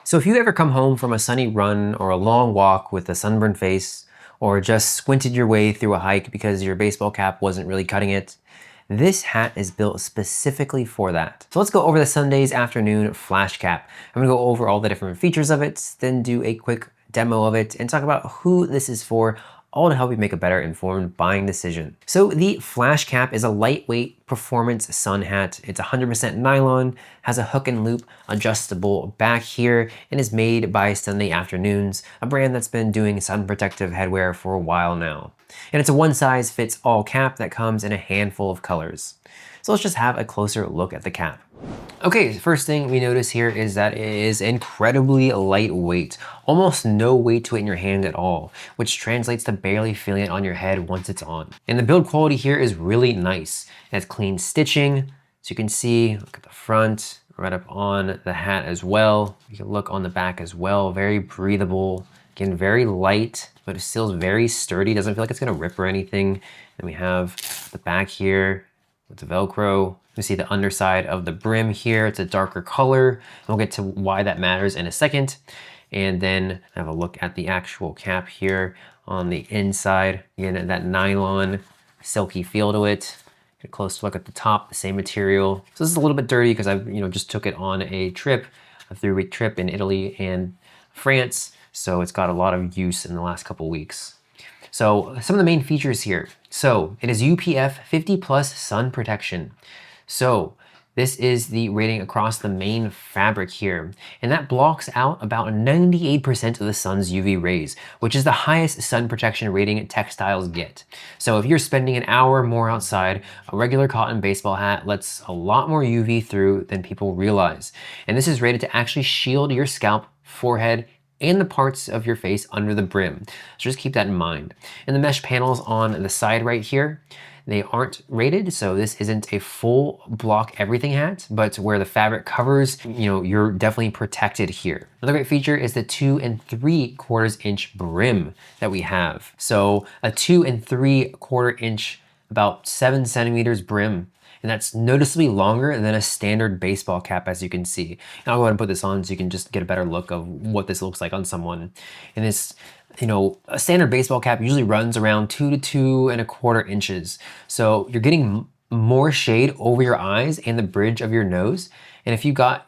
So if you ever come home from a sunny run or a long walk with a sunburned face, or just squinted your way through a hike because your baseball cap wasn't really cutting it, this hat is built specifically for that. So let's go over the Sunday's afternoon flash cap. I'm gonna go over all the different features of it, then do a quick demo of it and talk about who this is for, all to help you make a better informed buying decision. So the flash cap is a lightweight performance sun hat. It's 100% nylon, has a hook and loop adjustable back here, and is made by Sunday Afternoons, a brand that's been doing sun protective headwear for a while now. And it's a one size fits all cap that comes in a handful of colors. So let's just have a closer look at the cap. Okay, first thing we notice here is that it is incredibly lightweight, almost no weight to it in your hand at all, which translates to barely feeling it on your head once it's on. And the build quality here is really nice. It has clean stitching, so you can see, look at the front, right up on the hat as well. You can look on the back as well, very breathable, again, very light, but it still is very sturdy, doesn't feel like it's gonna rip or anything. Then we have the back here with the Velcro. You see the underside of the brim here. It's a darker color. And we'll get to why that matters in a second. And then have a look at the actual cap here on the inside. Again, that nylon silky feel to it. Get a close look at the top, the same material. So this is a little bit dirty because I just took it on a trip, a 3-week trip in Italy and France. So it's got a lot of use in the last couple weeks. So some of the main features here. So it is UPF 50+ sun protection. So this is the rating across the main fabric here, and that blocks out about 98% of the sun's UV rays, which is the highest sun protection rating textiles get. So if you're spending an hour or more outside, a regular cotton baseball hat lets a lot more UV through than people realize. And this is rated to actually shield your scalp, forehead, and the parts of your face under the brim. So just keep that in mind. And the mesh panels on the side right here, they aren't rated, so this isn't a full block everything hat, but where the fabric covers, you're definitely protected here. Another great feature is the 2 3/4 inch brim that we have. So a 2 3/4 inch, about 7 centimeters brim, and that's noticeably longer than a standard baseball cap, as you can see. And I'll go ahead and put this on so you can just get a better look of what this looks like on someone. And this, a standard baseball cap usually runs around 2 to 2 1/4 inches. So you're getting more shade over your eyes and the bridge of your nose. And if you got,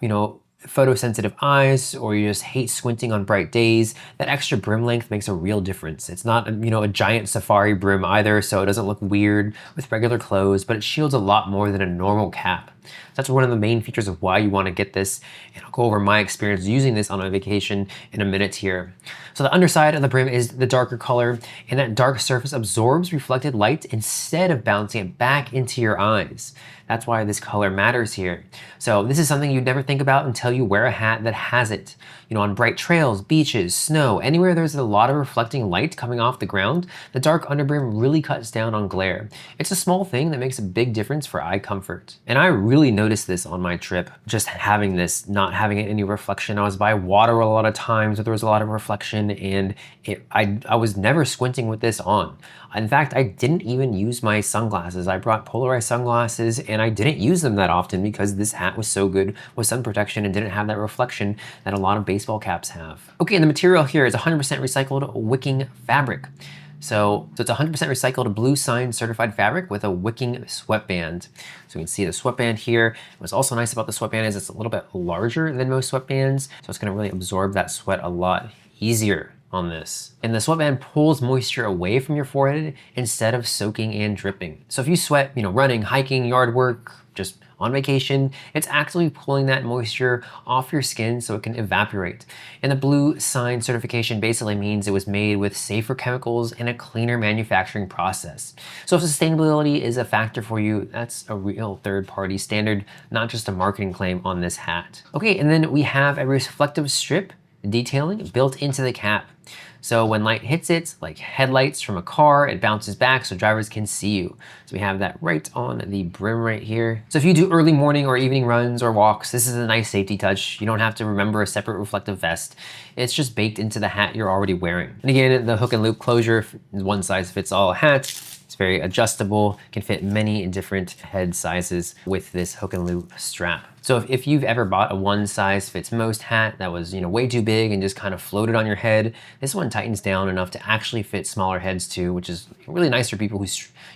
photosensitive eyes, or you just hate squinting on bright days, that extra brim length makes a real difference. It's not, a giant safari brim either, so it doesn't look weird with regular clothes, but it shields a lot more than a normal cap. That's one of the main features of why you want to get this, and I'll go over my experience using this on my vacation in a minute here. So the underside of the brim is the darker color, and that dark surface absorbs reflected light instead of bouncing it back into your eyes. That's why this color matters here. So this is something you'd never think about until you wear a hat that has it. On bright trails, beaches, snow, anywhere there's a lot of reflecting light coming off the ground, the dark underbrim really cuts down on glare. It's a small thing that makes a big difference for eye comfort. And I really noticed this on my trip, just having this, not having any reflection. I was by water a lot of times, so there was a lot of reflection, and I was never squinting with this on. In fact, I didn't even use my sunglasses. I brought polarized sunglasses, and I didn't use them that often because this hat was so good with sun protection and didn't have that reflection that a lot of baseball caps have. Okay, and the material here is 100% recycled wicking fabric. So it's 100% recycled blue sign certified fabric with a wicking sweatband. So you can see the sweatband here. What's also nice about the sweatband is it's a little bit larger than most sweatbands, so it's gonna really absorb that sweat a lot easier on this. And the sweatband pulls moisture away from your forehead instead of soaking and dripping. So if you sweat, running, hiking, yard work, just on vacation, it's actually pulling that moisture off your skin so it can evaporate. And the blue sign certification basically means it was made with safer chemicals and a cleaner manufacturing process. So if sustainability is a factor for you, that's a real third-party standard, not just a marketing claim on this hat. Okay, and then we have a reflective strip detailing built into the cap. So when light hits it, like headlights from a car, it bounces back so drivers can see you. So we have that right on the brim right here. So if you do early morning or evening runs or walks, this is a nice safety touch. You don't have to remember a separate reflective vest. It's just baked into the hat you're already wearing. And again, the hook and loop closure is one size fits all hat. It's very adjustable, can fit many different head sizes with this hook and loop strap. So if you've ever bought a one size fits most hat that was, way too big and just kind of floated on your head, this one tightens down enough to actually fit smaller heads too, which is really nice for people who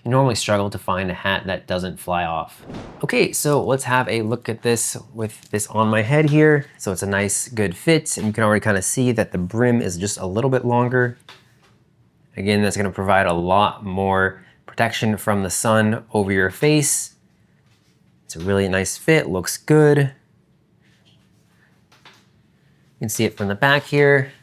normally struggle to find a hat that doesn't fly off. Okay, so let's have a look at this with this on my head here. So it's a nice, good fit, and you can already kind of see that the brim is just a little bit longer. Again, that's gonna provide a lot more protection from the sun over your face. It's a really nice fit, looks good. You can see it from the back here.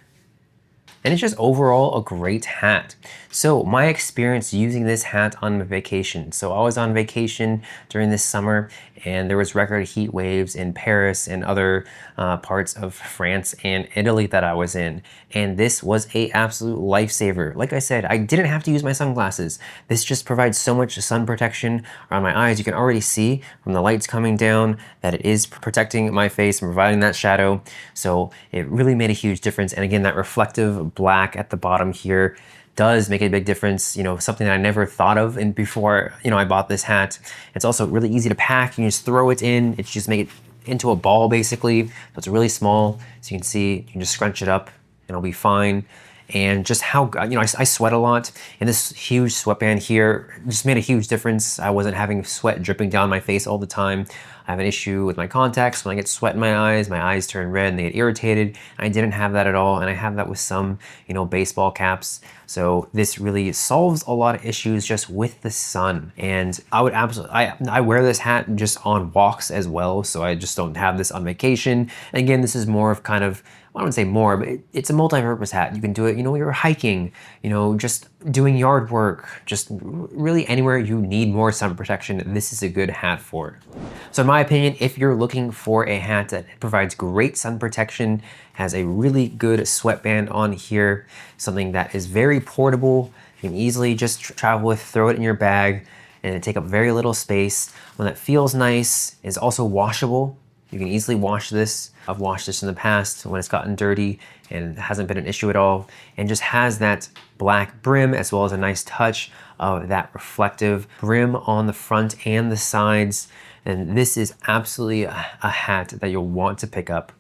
And it's just overall a great hat. So my experience using this hat on vacation. So I was on vacation during this summer and there was record heat waves in Paris and other parts of France and Italy that I was in. And this was a absolute lifesaver. Like I said, I didn't have to use my sunglasses. This just provides so much sun protection around my eyes. You can already see from the lights coming down that it is protecting my face and providing that shadow. So it really made a huge difference. And again, that reflective black at the bottom here does make a big difference, something that I never thought of before, I bought this hat. It's also really easy to pack. You can just throw it in. It's just make it into a ball basically. So it's really small. So you can see, you can just scrunch it up and it'll be fine. And just how, I sweat a lot, and this huge sweatband here just made a huge difference. I wasn't having sweat dripping down my face all the time. I have an issue with my contacts. When I get sweat in my eyes turn red and they get irritated. I didn't have that at all, and I have that with some, baseball caps. So this really solves a lot of issues just with the sun. And I would absolutely, I wear this hat just on walks as well, so I just don't have this on vacation. And again, this is more of kind of, I wouldn't say more, but it's a multi-purpose hat. You can do it, you're hiking, just doing yard work, just really anywhere you need more sun protection, this is a good hat for. So in my opinion, if you're looking for a hat that provides great sun protection, has a really good sweatband on here, something that is very portable, you can easily just travel with, throw it in your bag, and it take up very little space, one that feels nice, is also washable. You can easily wash this. I've washed this in the past when it's gotten dirty and it hasn't been an issue at all, and just has that black brim as well as a nice touch of that reflective brim on the front and the sides. And this is absolutely a hat that you'll want to pick up.